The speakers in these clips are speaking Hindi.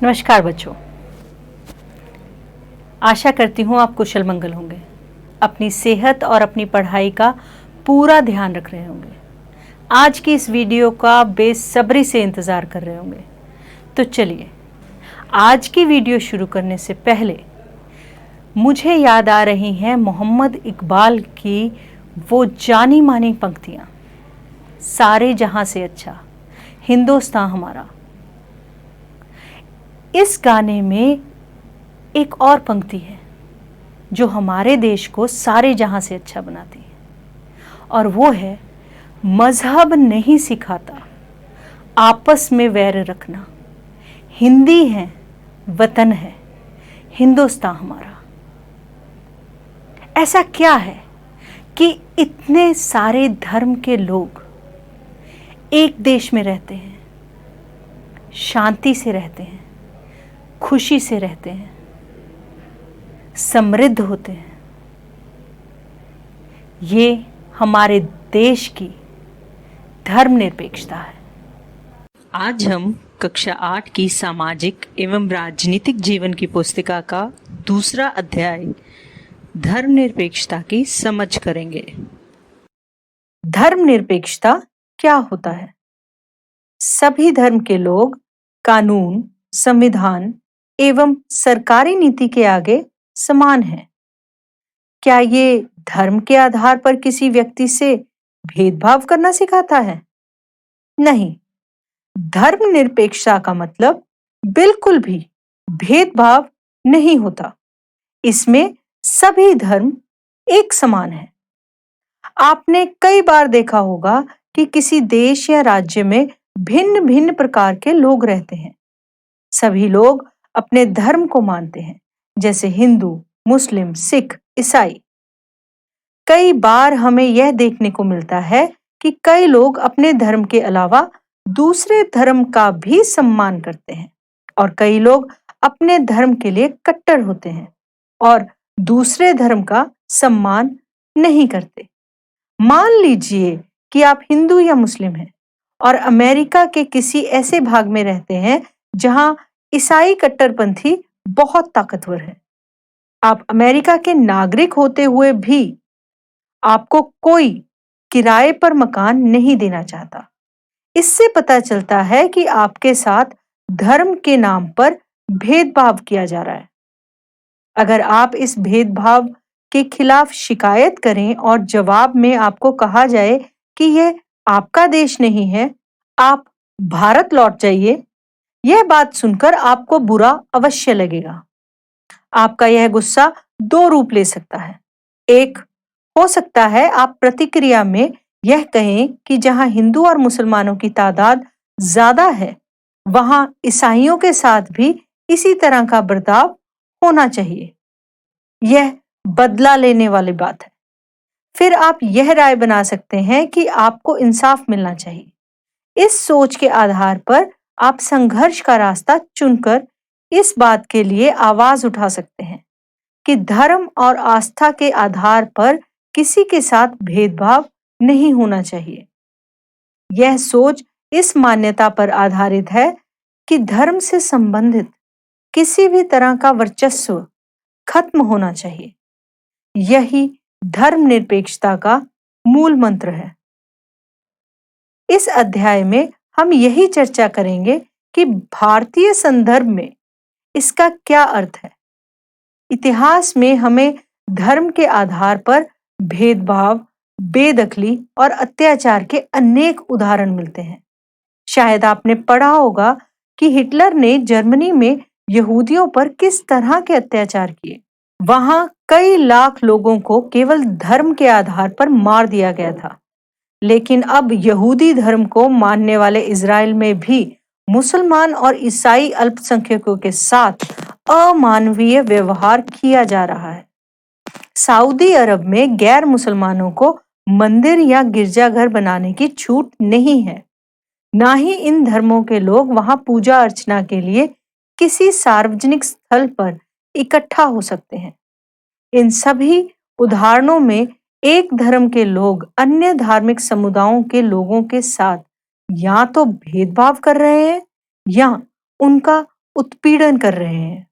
नमस्कार बच्चों। आशा करती हूँ आप कुशल मंगल होंगे, अपनी सेहत और अपनी पढ़ाई का पूरा ध्यान रख रहे होंगे। आज की इस वीडियो का बेसब्री से इंतज़ार कर रहे होंगे। तो चलिए, आज की वीडियो शुरू करने से पहले मुझे याद आ रही हैं मोहम्मद इकबाल की वो जानी मानी पंक्तियाँ, सारे जहां से अच्छा हिंदुस्तान हमारा। इस गाने में एक और पंक्ति है जो हमारे देश को सारे जहां से अच्छा बनाती है, और वो है, मजहब नहीं सिखाता आपस में वैर रखना, हिंदी है वतन है हिंदुस्तान हमारा। ऐसा क्या है कि इतने सारे धर्म के लोग एक देश में रहते हैं, शांति से रहते हैं, खुशी से रहते हैं, समृद्ध होते हैं। ये हमारे देश की धर्मनिरपेक्षता है। आज हम कक्षा 8 की सामाजिक एवं राजनीतिक जीवन की पुस्तिका का दूसरा अध्याय धर्मनिरपेक्षता की समझ करेंगे। धर्मनिरपेक्षता क्या होता है? सभी धर्म के लोग कानून, संविधान एवं सरकारी नीति के आगे समान हैं। क्या ये धर्म के आधार पर किसी व्यक्ति से भेदभाव करना सिखाता है? नहीं। धर्मनिरपेक्षता का मतलब बिल्कुल भी भेदभाव नहीं होता। इसमें सभी धर्म एक समान है। आपने कई बार देखा होगा कि किसी देश या राज्य में भिन्न भिन्न प्रकार के लोग रहते हैं। सभी लोग अपने धर्म को मानते हैं, जैसे हिंदू, मुस्लिम, सिख, ईसाई। कई बार हमें यह देखने को मिलता है कि कई लोग अपने धर्म के अलावा दूसरे धर्म का भी सम्मान करते हैं, और कई लोग अपने धर्म के लिए कट्टर होते हैं और दूसरे धर्म का सम्मान नहीं करते। मान लीजिए कि आप हिंदू या मुस्लिम हैं और अमेरिका के किसी ऐसे भाग में रहते हैं जहां ईसाई कट्टरपंथी बहुत ताकतवर है। आप अमेरिका के नागरिक होते हुए भी आपको कोई किराए पर मकान नहीं देना चाहता। इससे पता चलता है कि आपके साथ धर्म के नाम पर भेदभाव किया जा रहा है। अगर आप इस भेदभाव के खिलाफ शिकायत करें और जवाब में आपको कहा जाए कि यह आपका देश नहीं है, आप भारत लौट जाइए, यह बात सुनकर आपको बुरा अवश्य लगेगा। आपका यह गुस्सा दो रूप ले सकता है। एक, हो सकता है आप प्रतिक्रिया में यह कहें कि जहां हिंदू और मुसलमानों की तादाद ज्यादा है, वहां ईसाइयों के साथ भी इसी तरह का बर्ताव होना चाहिए। यह बदला लेने वाली बात है। फिर आप यह राय बना सकते हैं कि आपको इंसाफ मिलना चाहिए। इस सोच के आधार पर आप संघर्ष का रास्ता चुनकर इस बात के लिए आवाज उठा सकते हैं कि धर्म और आस्था के आधार पर किसी के साथ भेदभाव नहीं होना चाहिए। यह सोच इस मान्यता पर आधारित है कि धर्म से संबंधित किसी भी तरह का वर्चस्व खत्म होना चाहिए। यही धर्मनिरपेक्षता का मूल मंत्र है। इस अध्याय में हम यही चर्चा करेंगे कि भारतीय संदर्भ में इसका क्या अर्थ है। इतिहास में हमें धर्म के आधार पर भेदभाव, बेदखली और अत्याचार के अनेक उदाहरण मिलते हैं। शायद आपने पढ़ा होगा कि हिटलर ने जर्मनी में यहूदियों पर किस तरह के अत्याचार किए। वहां कई लाख लोगों को केवल धर्म के आधार पर मार दिया गया था। लेकिन अब यहूदी धर्म को मानने वाले इजराइल में भी मुसलमान और ईसाई अल्पसंख्यकों के साथ अमानवीय व्यवहार किया जा रहा है। सऊदी अरब में गैर मुसलमानों को मंदिर या गिरजाघर बनाने की छूट नहीं है। ना ही इन धर्मों के लोग वहां पूजा अर्चना के लिए किसी सार्वजनिक स्थल पर इकट्ठा हो सकते हैं। इन सभी उदाहरणों में एक धर्म के लोग अन्य धार्मिक समुदायों के लोगों के साथ या तो भेदभाव कर रहे हैं या उनका उत्पीड़न कर रहे हैं।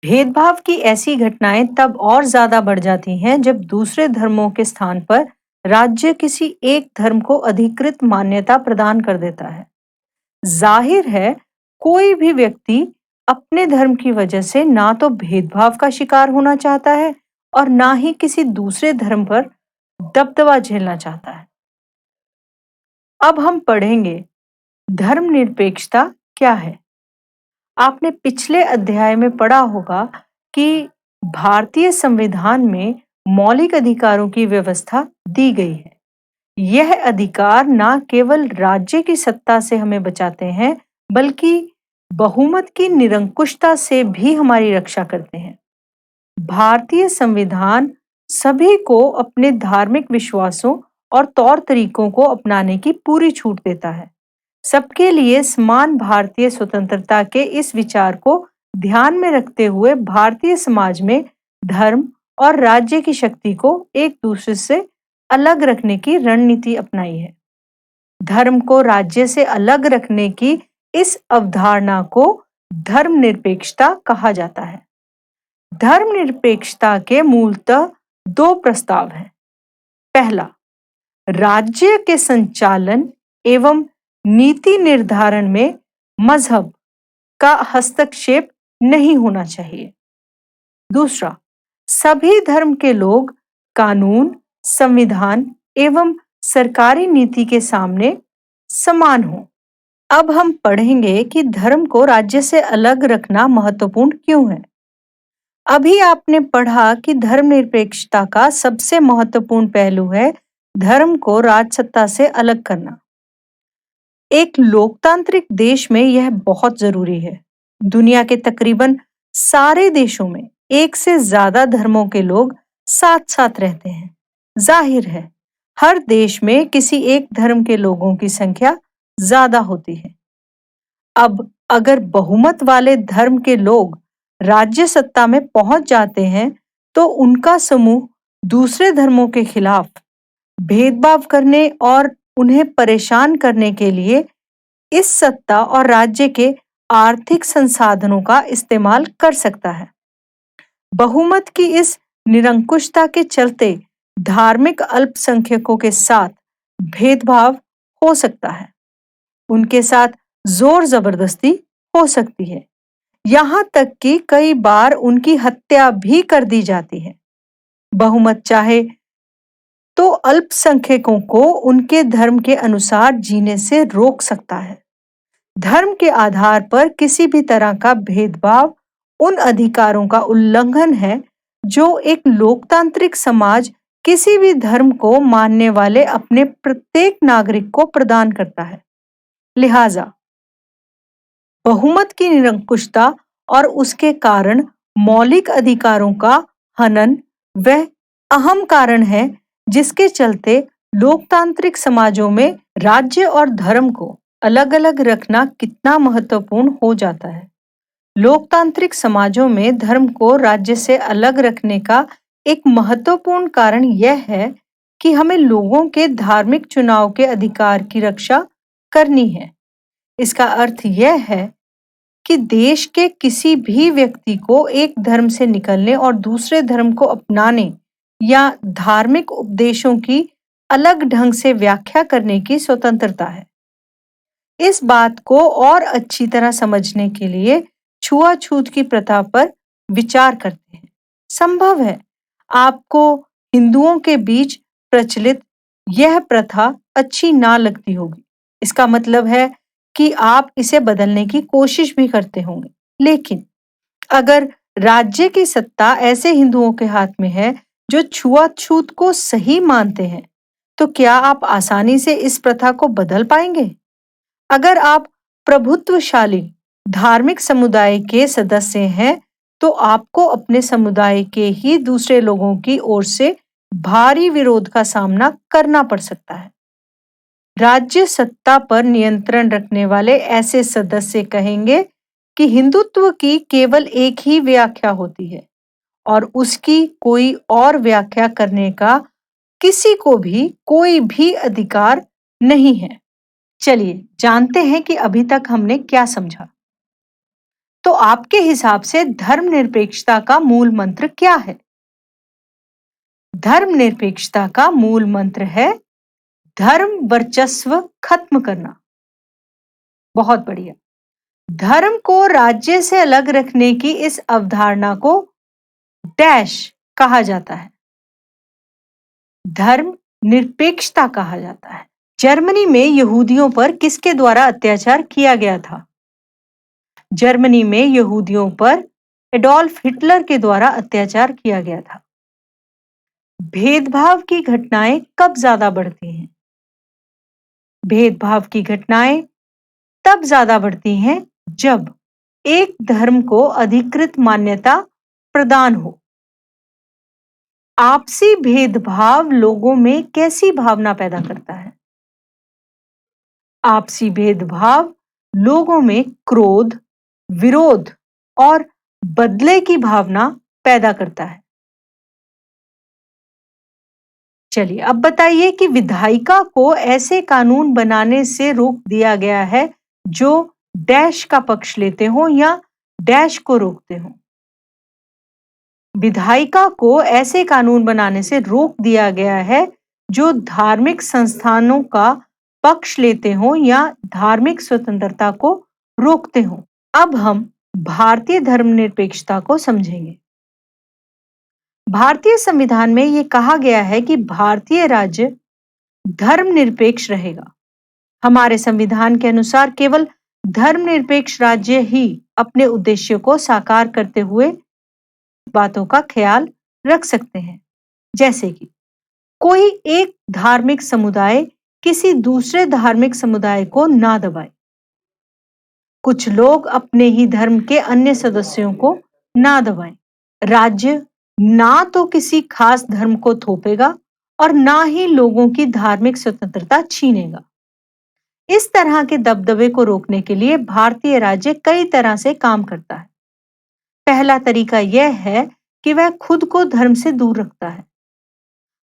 भेदभाव की ऐसी घटनाएं तब और ज्यादा बढ़ जाती हैं जब दूसरे धर्मों के स्थान पर राज्य किसी एक धर्म को अधिकृत मान्यता प्रदान कर देता है। जाहिर है, कोई भी व्यक्ति अपने धर्म की वजह से ना तो भेदभाव का शिकार होना चाहता है और ना ही किसी दूसरे धर्म पर दबदबा झेलना चाहता है। अब हम पढ़ेंगे धर्मनिरपेक्षता क्या है। आपने पिछले अध्याय में पढ़ा होगा कि भारतीय संविधान में मौलिक अधिकारों की व्यवस्था दी गई है। यह अधिकार ना केवल राज्य की सत्ता से हमें बचाते हैं, बल्कि बहुमत की निरंकुशता से भी हमारी रक्षा करते हैं। भारतीय संविधान सभी को अपने धार्मिक विश्वासों और तौर तरीकों को अपनाने की पूरी छूट देता है। सबके लिए समान भारतीय स्वतंत्रता के इस विचार को ध्यान में रखते हुए भारतीय समाज में धर्म और राज्य की शक्ति को एक दूसरे से अलग रखने की रणनीति अपनाई है। धर्म को राज्य से अलग रखने की इस अवधारणा को धर्मनिरपेक्षता कहा जाता है। धर्मनिरपेक्षता के मूलतः दो प्रस्ताव हैं। पहला, राज्य के संचालन एवं नीति निर्धारण में मजहब का हस्तक्षेप नहीं होना चाहिए। दूसरा, सभी धर्म के लोग कानून, संविधान एवं सरकारी नीति के सामने समान हों। अब हम पढ़ेंगे कि धर्म को राज्य से अलग रखना महत्वपूर्ण क्यों है। अभी आपने पढ़ा कि धर्मनिरपेक्षता का सबसे महत्वपूर्ण पहलू है धर्म को राजसत्ता से अलग करना। एक लोकतांत्रिक देश में यह बहुत जरूरी है। दुनिया के तकरीबन सारे देशों में एक से ज्यादा धर्मों के लोग साथ साथ रहते हैं। जाहिर है, हर देश में किसी एक धर्म के लोगों की संख्या ज्यादा होती है। अब अगर बहुमत वाले धर्म के लोग राज्य सत्ता में पहुंच जाते हैं, तो उनका समूह दूसरे धर्मों के खिलाफ भेदभाव करने और उन्हें परेशान करने के लिए इस सत्ता और राज्य के आर्थिक संसाधनों का इस्तेमाल कर सकता है। बहुमत की इस निरंकुशता के चलते धार्मिक अल्पसंख्यकों के साथ भेदभाव हो सकता है। उनके साथ जोर जबरदस्ती हो सकती है। यहां तक कि कई बार उनकी हत्या भी कर दी जाती है। बहुमत चाहे तो अल्पसंख्यकों को उनके धर्म के अनुसार जीने से रोक सकता है। धर्म के आधार पर किसी भी तरह का भेदभाव उन अधिकारों का उल्लंघन है जो एक लोकतांत्रिक समाज किसी भी धर्म को मानने वाले अपने प्रत्येक नागरिक को प्रदान करता है। लिहाजा बहुमत की निरंकुशता और उसके कारण मौलिक अधिकारों का हनन वह अहम कारण है जिसके चलते लोकतांत्रिक समाजों में राज्य और धर्म को अलग अलग रखना कितना महत्वपूर्ण हो जाता है। लोकतांत्रिक समाजों में धर्म को राज्य से अलग रखने का एक महत्वपूर्ण कारण यह है कि हमें लोगों के धार्मिक चुनाव के अधिकार की रक्षा करनी है। इसका अर्थ यह है कि देश के किसी भी व्यक्ति को एक धर्म से निकलने और दूसरे धर्म को अपनाने या धार्मिक उपदेशों की अलग ढंग से व्याख्या करने की स्वतंत्रता है। इस बात को और अच्छी तरह समझने के लिए छुआछूत की प्रथा पर विचार करते हैं। संभव है आपको हिंदुओं के बीच प्रचलित यह प्रथा अच्छी ना लगती होगी। इसका मतलब है कि आप इसे बदलने की कोशिश भी करते होंगे। लेकिन अगर राज्य की सत्ता ऐसे हिंदुओं के हाथ में है जो छुआछूत को सही मानते हैं, तो क्या आप आसानी से इस प्रथा को बदल पाएंगे? अगर आप प्रभुत्वशाली धार्मिक समुदाय के सदस्य हैं, तो आपको अपने समुदाय के ही दूसरे लोगों की ओर से भारी विरोध का सामना करना पड़ सकता है। राज्य सत्ता पर नियंत्रण रखने वाले ऐसे सदस्य कहेंगे कि हिंदुत्व की केवल एक ही व्याख्या होती है और उसकी कोई और व्याख्या करने का किसी को भी कोई भी अधिकार नहीं है। चलिए जानते हैं कि अभी तक हमने क्या समझा। तो आपके हिसाब से धर्मनिरपेक्षता का मूल मंत्र क्या है? धर्मनिरपेक्षता का मूल मंत्र है धर्म वर्चस्व खत्म करना। बहुत बढ़िया। धर्म को राज्य से अलग रखने की इस अवधारणा को डैश कहा जाता है। धर्म निरपेक्षता कहा जाता है। जर्मनी में यहूदियों पर किसके द्वारा अत्याचार किया गया था? जर्मनी में यहूदियों पर एडोल्फ हिटलर के द्वारा अत्याचार किया गया था। भेदभाव की घटनाएं कब ज्यादा बढ़ती हैं? भेदभाव की घटनाएं तब ज्यादा बढ़ती हैं जब एक धर्म को अधिकृत मान्यता प्रदान हो। आपसी भेदभाव लोगों में कैसी भावना पैदा करता है? आपसी भेदभाव लोगों में क्रोध, विरोध और बदले की भावना पैदा करता है। चलिए अब बताइए कि विधायिका को ऐसे कानून बनाने से रोक दिया गया है जो डैश का पक्ष लेते हो या डैश को रोकते हो। विधायिका को ऐसे कानून बनाने से रोक दिया गया है जो धार्मिक संस्थानों का पक्ष लेते हो या धार्मिक स्वतंत्रता को रोकते हो। अब हम भारतीय धर्मनिरपेक्षता को समझेंगे। भारतीय संविधान में यह कहा गया है कि भारतीय राज्य धर्मनिरपेक्ष रहेगा। हमारे संविधान के अनुसार केवल धर्मनिरपेक्ष राज्य ही अपने उद्देश्य को साकार करते हुए बातों का ख्याल रख सकते हैं, जैसे कि कोई एक धार्मिक समुदाय किसी दूसरे धार्मिक समुदाय को ना दबाए, कुछ लोग अपने ही धर्म के अन्य सदस्यों को ना दबाएं। राज्य ना तो किसी खास धर्म को थोपेगा और ना ही लोगों की धार्मिक स्वतंत्रता छीनेगा। इस तरह के दबदबे को रोकने के लिए भारतीय राज्य कई तरह से काम करता है। पहला तरीका यह है कि वह खुद को धर्म से दूर रखता है।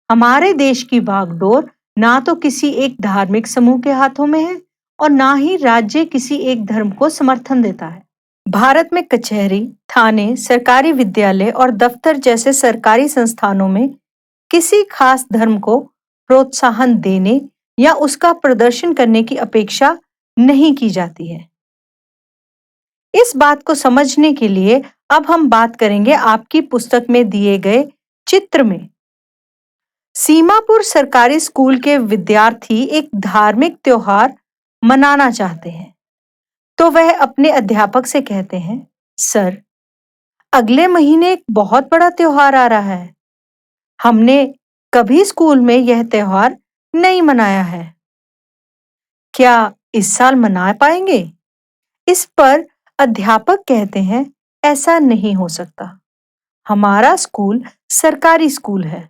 हमारे देश की बागडोर ना तो किसी एक धार्मिक समूह के हाथों में है और ना ही राज्य किसी एक धर्म को समर्थन देता है। भारत में कचहरी, थाने, सरकारी विद्यालय और दफ्तर जैसे सरकारी संस्थानों में किसी खास धर्म को प्रोत्साहन देने या उसका प्रदर्शन करने की अपेक्षा नहीं की जाती है। इस बात को समझने के लिए अब हम बात करेंगे आपकी पुस्तक में दिए गए चित्र में। सीमापुर सरकारी स्कूल के विद्यार्थी एक धार्मिक त्योहार मनाना चाहते हैं, तो वह अपने अध्यापक से कहते हैं, सर, अगले महीने एक बहुत बड़ा त्योहार आ रहा है। हमने कभी स्कूल में यह त्योहार नहीं मनाया है। क्या इस साल मना पाएंगे? इस पर अध्यापक कहते हैं, ऐसा नहीं हो सकता। हमारा स्कूल सरकारी स्कूल है।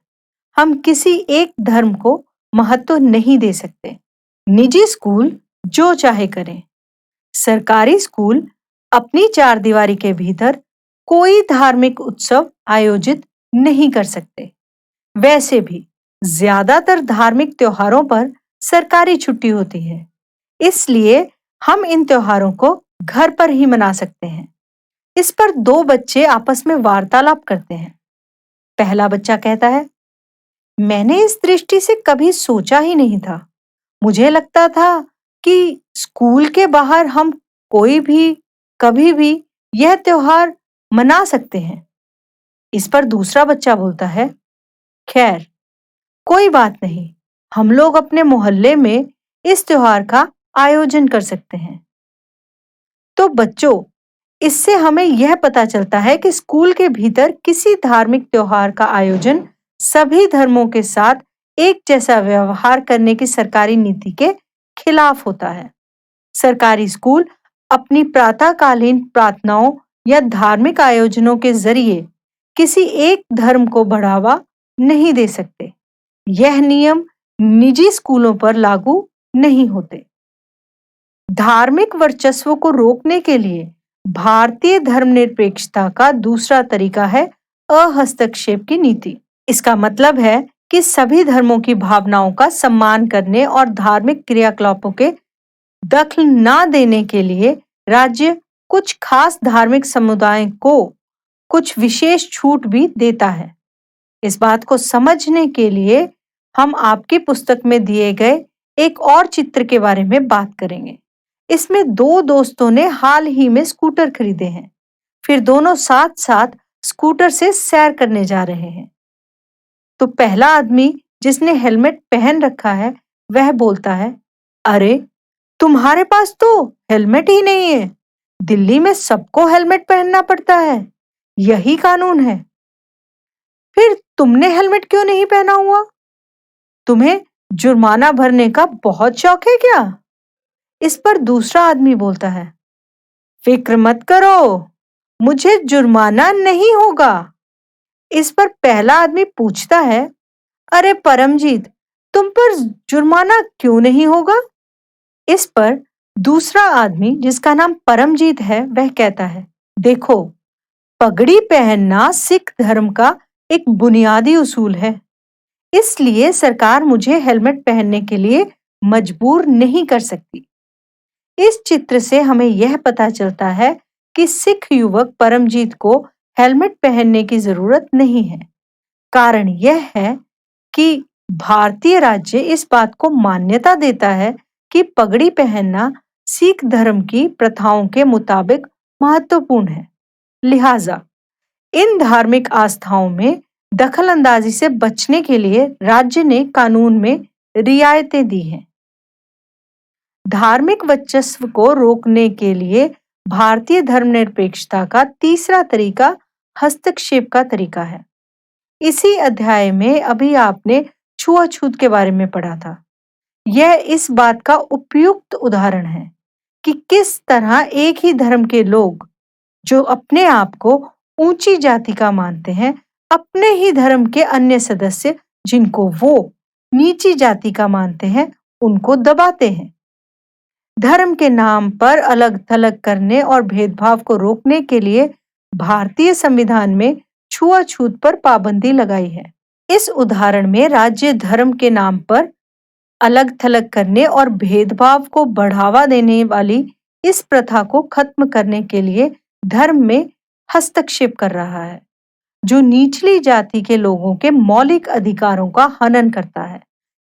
हम किसी एक धर्म को महत्व नहीं दे सकते। निजी स्कूल जो चाहे करें। सरकारी स्कूल अपनी चारदीवारी के भीतर कोई धार्मिक उत्सव आयोजित नहीं कर सकते। वैसे भी ज्यादातर धार्मिक त्योहारों पर सरकारी छुट्टी होती है, इसलिए हम इन त्योहारों को घर पर ही मना सकते हैं। इस पर दो बच्चे आपस में वार्तालाप करते हैं। पहला बच्चा कहता है, मैंने इस दृष्टि से कभी सोचा ही नहीं था। मुझे लगता था कि स्कूल के बाहर हम कोई भी कभी भी यह त्योहार मना सकते हैं। इस पर दूसरा बच्चा बोलता है, खैर कोई बात नहीं, हम लोग अपने मोहल्ले में इस त्योहार का आयोजन कर सकते हैं। तो बच्चों, इससे हमें यह पता चलता है कि स्कूल के भीतर किसी धार्मिक त्योहार का आयोजन सभी धर्मों के साथ एक जैसा व्यवहार करने की सरकारी नीति के खिलाफ होता है। सरकारी स्कूल अपनी प्रातःकालीन प्रार्थनाओं या धार्मिक आयोजनों के जरिए किसी एक धर्म को बढ़ावा नहीं दे सकते। यह नियम निजी स्कूलों पर लागू नहीं होते। धार्मिक वर्चस्व को रोकने के लिए भारतीय धर्मनिरपेक्षता का दूसरा तरीका है अहस्तक्षेप की नीति। इसका मतलब है कि सभी धर्मों की भावनाओं का सम्मान करने और धार्मिक क्रियाकलापों के दखल ना देने के लिए राज्य कुछ खास धार्मिक समुदाय को कुछ विशेष छूट भी देता है। इस बात को समझने के लिए हम आपकी पुस्तक में दिए गए एक और चित्र के बारे में बात करेंगे। इसमें दो दोस्तों ने हाल ही में स्कूटर खरीदे हैं। फिर दोनों साथ साथ स्कूटर से सैर करने जा रहे हैं। तो पहला आदमी जिसने हेलमेट पहन रखा है वह बोलता है, अरे तुम्हारे पास तो हेलमेट ही नहीं है। दिल्ली में सबको हेलमेट पहनना पड़ता है, यही कानून है। फिर तुमने हेलमेट क्यों नहीं पहना हुआ? तुम्हें जुर्माना भरने का बहुत शौक है क्या? इस पर दूसरा आदमी बोलता है, फिक्र मत करो, मुझे जुर्माना नहीं होगा। इस पर पहला आदमी पूछता है, अरे परमजीत, तुम पर जुर्माना क्यों नहीं होगा? इस पर दूसरा आदमी जिसका नाम परमजीत है वह कहता है, देखो, पगड़ी पहनना सिख धर्म का एक बुनियादी उसूल है, इसलिए सरकार मुझे हेलमेट पहनने के लिए मजबूर नहीं कर सकती। इस चित्र से हमें यह पता चलता है कि सिख युवक परमजीत को हेलमेट पहनने की जरूरत नहीं है। कारण यह है कि भारतीय राज्य इस बात को मान्यता देता है कि पगड़ी पहनना सिख धर्म की प्रथाओं के मुताबिक महत्वपूर्ण है। लिहाजा इन धार्मिक आस्थाओं में दखल अंदाजी से बचने के लिए राज्य ने कानून में रियायतें दी हैं। धार्मिक वर्चस्व को रोकने के लिए भारतीय धर्मनिरपेक्षता का तीसरा तरीका हस्तक्षेप का तरीका है। इसी अध्याय में अभी आपने छुआछूत के बारे में पढ़ा था। यह इस बात का उपयुक्त उदाहरण है कि किस तरह एक ही धर्म के लोग जो अपने आप को ऊंची जाति का मानते हैं, अपने ही धर्म के अन्य सदस्य जिनको वो नीची जाति का मानते हैं, उनको दबाते हैं। धर्म के नाम पर अलग थलग करने और भेदभाव को रोकने के लिए भारतीय संविधान में छुआछूत पर पाबंदी लगाई है। इस उदाहरण में राज्य धर्म के नाम पर अलग थलग करने और भेदभाव को बढ़ावा देने वाली इस प्रथा को खत्म करने के लिए धर्म में हस्तक्षेप कर रहा है, जो निचली जाति के लोगों के मौलिक अधिकारों का हनन करता है,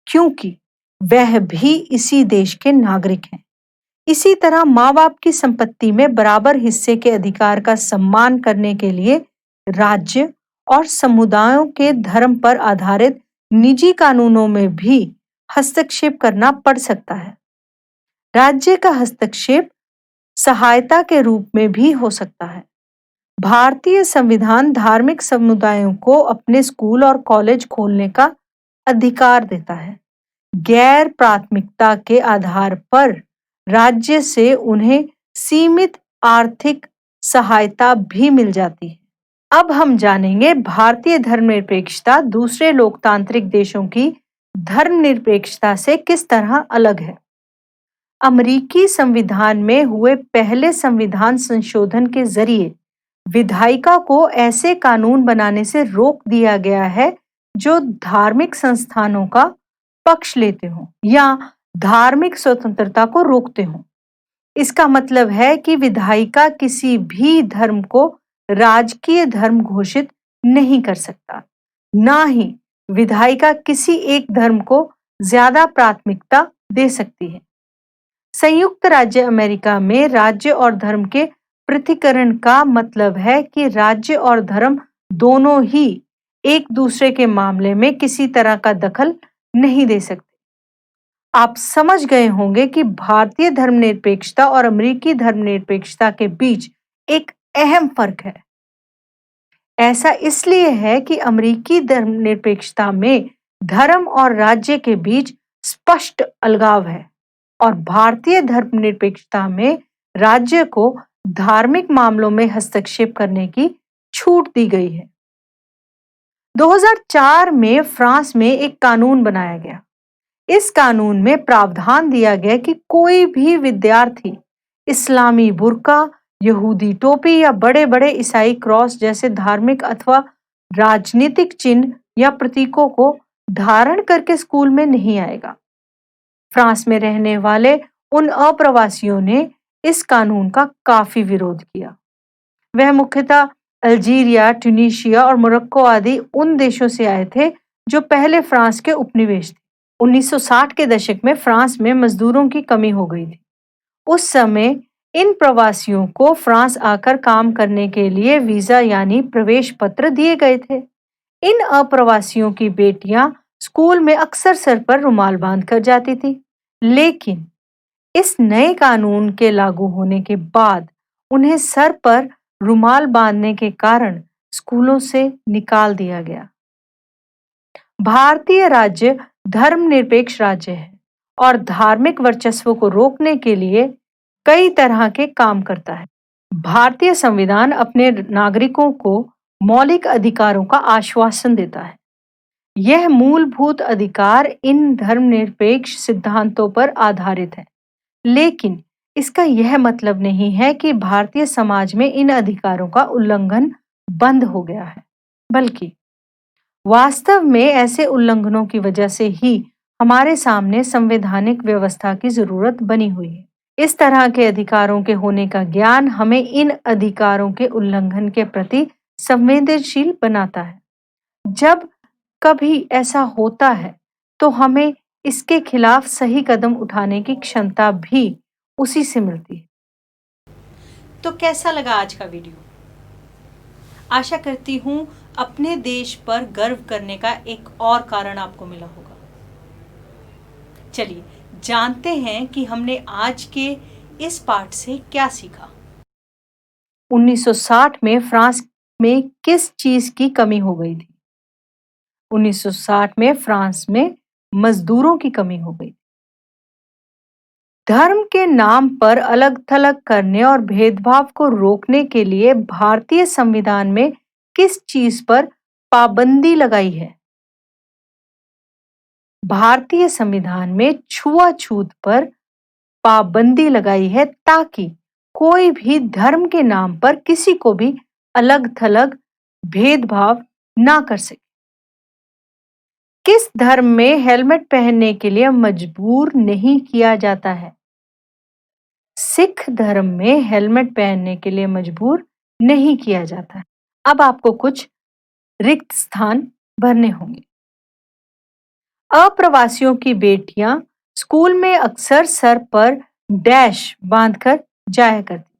क्योंकि वह भी इसी देश के नागरिक हैं। इसी तरह माँ बाप की संपत्ति में बराबर हिस्से के अधिकार का सम्मान करने के लिए राज्य और समुदायों के धर्म पर आधारित निजी कानूनों में भी हस्तक्षेप करना पड़ सकता है। राज्य का हस्तक्षेप सहायता के रूप में भी हो सकता है। भारतीय संविधान धार्मिक समुदायों को अपने स्कूल और कॉलेज खोलने का अधिकार देता है। गैर प्राथमिकता के आधार पर राज्य से उन्हें सीमित आर्थिक सहायता भी मिल जाती है। अब हम जानेंगे भारतीय धर्मनिरपेक्षता दूसरे लोकतांत्रिक देशों की धर्मनिरपेक्षता से किस तरह अलग है। अमेरिकी संविधान में हुए पहले संविधान संशोधन के जरिए विधायिका को ऐसे कानून बनाने से रोक दिया गया है जो धार्मिक संस्थानों का पक्ष लेते हों या धार्मिक स्वतंत्रता को रोकते हों। इसका मतलब है कि विधायिका किसी भी धर्म को राजकीय धर्म घोषित नहीं कर सकता, ना ही विधायिका किसी एक धर्म को ज्यादा प्राथमिकता दे सकती है। संयुक्त राज्य अमेरिका में राज्य और धर्म के पृथक्करण का मतलब है कि राज्य और धर्म दोनों ही एक दूसरे के मामले में किसी तरह का दखल नहीं दे सकते। आप समझ गए होंगे कि भारतीय धर्मनिरपेक्षता और अमेरिकी धर्मनिरपेक्षता के बीच एक अहम फर्क है। ऐसा इसलिए है कि अमेरिकी धर्मनिरपेक्षता में धर्म और राज्य के बीच स्पष्ट अलगाव है और भारतीय धर्मनिरपेक्षता में राज्य को धार्मिक मामलों में हस्तक्षेप करने की छूट दी गई है। 2004 में फ्रांस में एक कानून बनाया गया। इस कानून में प्रावधान दिया गया कि कोई भी विद्यार्थी इस्लामी बुर्का, यहूदी टोपी या बड़े बड़े ईसाई क्रॉस जैसे धार्मिक अथवा राजनीतिक चिन्ह या प्रतीकों को धारण करके स्कूल में नहीं आएगा। फ्रांस में रहने वाले उन अप्रवासियों ने इस कानून का काफी विरोध किया। वह मुख्यतः अल्जीरिया, ट्यूनीशिया और मोरक्को आदि उन देशों से आए थे जो पहले फ्रांस के उपनिवेश थे। 1960 के दशक में फ्रांस में मजदूरों की कमी हो गई थी। उस समय इन प्रवासियों को फ्रांस आकर काम करने के लिए वीजा यानी प्रवेश पत्र दिए गए थे। इन अप्रवासियों की बेटियां स्कूल में अक्सर सर पर रुमाल बांध कर जाती थी, लेकिन इस नए कानून के लागू होने के बाद उन्हें सर पर रुमाल बांधने के कारण स्कूलों से निकाल दिया गया। भारतीय राज्य धर्मनिरपेक्ष राज्य है और धार्मिक वर्चस्व को रोकने के लिए कई तरह के काम करता है। भारतीय संविधान अपने नागरिकों को मौलिक अधिकारों का आश्वासन देता है। यह मूलभूत अधिकार इन धर्मनिरपेक्ष सिद्धांतों पर आधारित है, लेकिन इसका यह मतलब नहीं है कि भारतीय समाज में इन अधिकारों का उल्लंघन बंद हो गया है, बल्कि वास्तव में ऐसे उल्लंघनों की वजह से ही हमारे सामने संवैधानिक व्यवस्था की जरूरत बनी हुई है। इस तरह के अधिकारों के होने का ज्ञान हमें इन अधिकारों के उल्लंघन के प्रति संवेदनशील बनाता है। जब कभी ऐसा होता है तो हमें इसके खिलाफ सही कदम उठाने की क्षमता भी उसी से मिलती है। तो कैसा लगा आज का वीडियो? आशा करती हूँ अपने देश पर गर्व करने का एक और कारण आपको मिला होगा। चलिए जानते हैं कि हमने आज के इस पाठ से क्या सीखा। 1960 में फ्रांस में किस चीज की कमी हो गई थी? 1960 में फ्रांस में मजदूरों की कमी हो गई। धर्म के नाम पर अलग थलग करने और भेदभाव को रोकने के लिए भारतीय संविधान में किस चीज पर पाबंदी लगाई है? भारतीय संविधान में छुआछूत पर पाबंदी लगाई है ताकि कोई भी धर्म के नाम पर किसी को भी अलग थलग भेदभाव ना कर सके। किस धर्म में हेलमेट पहनने के लिए मजबूर नहीं किया जाता है? सिख धर्म में हेलमेट पहनने के लिए मजबूर नहीं किया जाता है। अब आपको कुछ रिक्त स्थान भरने होंगे। अप्रवासियों की बेटियां स्कूल में अक्सर सर पर डैश बांधकर जाया करती।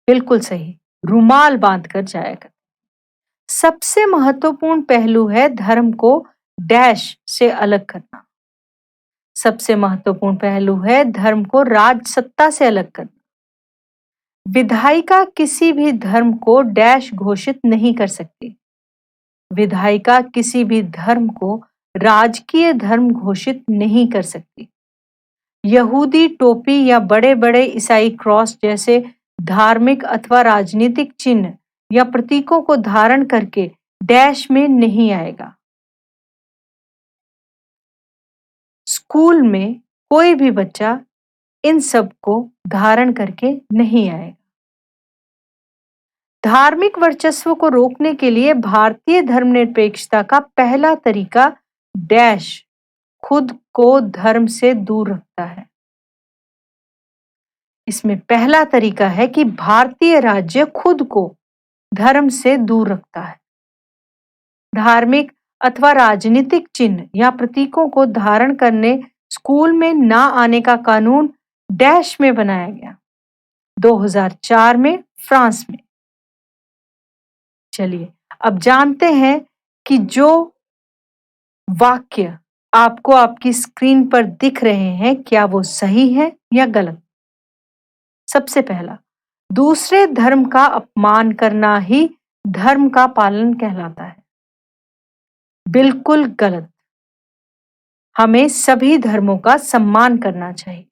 बिल्कुल सही, रुमाल बांधकर जाया करती। सबसे महत्वपूर्ण पहलू है धर्म को डैश से अलग करना। सबसे महत्वपूर्ण पहलू है धर्म को राजसत्ता से अलग करना। विधायिका किसी भी धर्म को डैश घोषित नहीं कर सकती। विधायिका किसी भी धर्म को राजकीय धर्म घोषित नहीं कर सकती। यहूदी टोपी या बड़े बड़े ईसाई क्रॉस जैसे धार्मिक अथवा राजनीतिक चिन्ह या प्रतीकों को धारण करके डैश में नहीं आएगा। स्कूल में कोई भी बच्चा इन सब को धारण करके नहीं आएगा। धार्मिक वर्चस्व को रोकने के लिए भारतीय धर्मनिरपेक्षता का पहला तरीका डैश खुद को धर्म से दूर रखता है। इसमें पहला तरीका है कि भारतीय राज्य खुद को धर्म से दूर रखता है। धार्मिक अथवा राजनीतिक चिन्ह या प्रतीकों को धारण करने स्कूल में ना आने का कानून डैश में बनाया गया 2004 में फ्रांस में। चलिए अब जानते हैं कि जो वाक्य आपको आपकी स्क्रीन पर दिख रहे हैं क्या वो सही है या गलत। सबसे पहला, दूसरे धर्म का अपमान करना ही धर्म का पालन कहलाता है। बिल्कुल गलत। हमें सभी धर्मों का सम्मान करना चाहिए।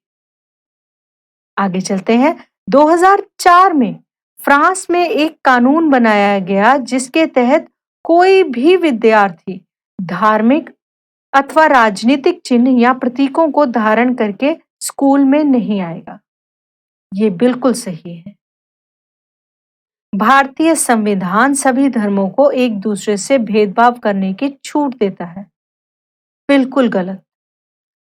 आगे चलते हैं। 2004 में फ्रांस में एक कानून बनाया गया जिसके तहत कोई भी विद्यार्थी धार्मिक अथवा राजनीतिक चिन्ह या प्रतीकों को धारण करके स्कूल में नहीं आएगा। ये बिल्कुल सही है। भारतीय संविधान सभी धर्मों को एक दूसरे से भेदभाव करने की छूट देता है। बिल्कुल गलत।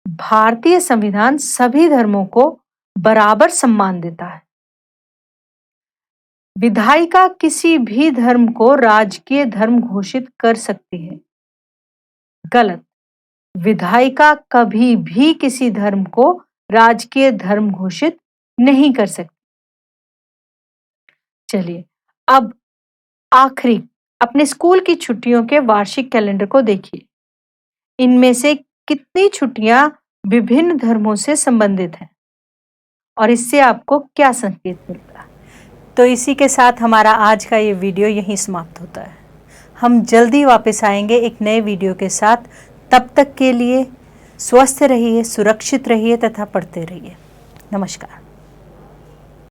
भारतीय संविधान सभी धर्मों को बराबर सम्मान देता है। विधायिका किसी भी धर्म को राजकीय धर्म घोषित कर सकती है। गलत। विधायिका कभी भी किसी धर्म को राजकीय धर्म घोषित नहीं कर सकती। चलिए अब आखिरी अपने स्कूल की छुट्टियों के वार्षिक कैलेंडर को देखिए। इनमें से कितनी छुट्टियां विभिन्न धर्मों से संबंधित हैं और इससे आपको क्या संकेत मिलता है? तो इसी के साथ हमारा आज का ये वीडियो यहीं समाप्त होता है। हम जल्दी वापस आएंगे एक नए वीडियो के साथ। तब तक के लिए स्वस्थ रहिए, सुरक्षित रहिए तथा पढ़ते रहिए। नमस्कार।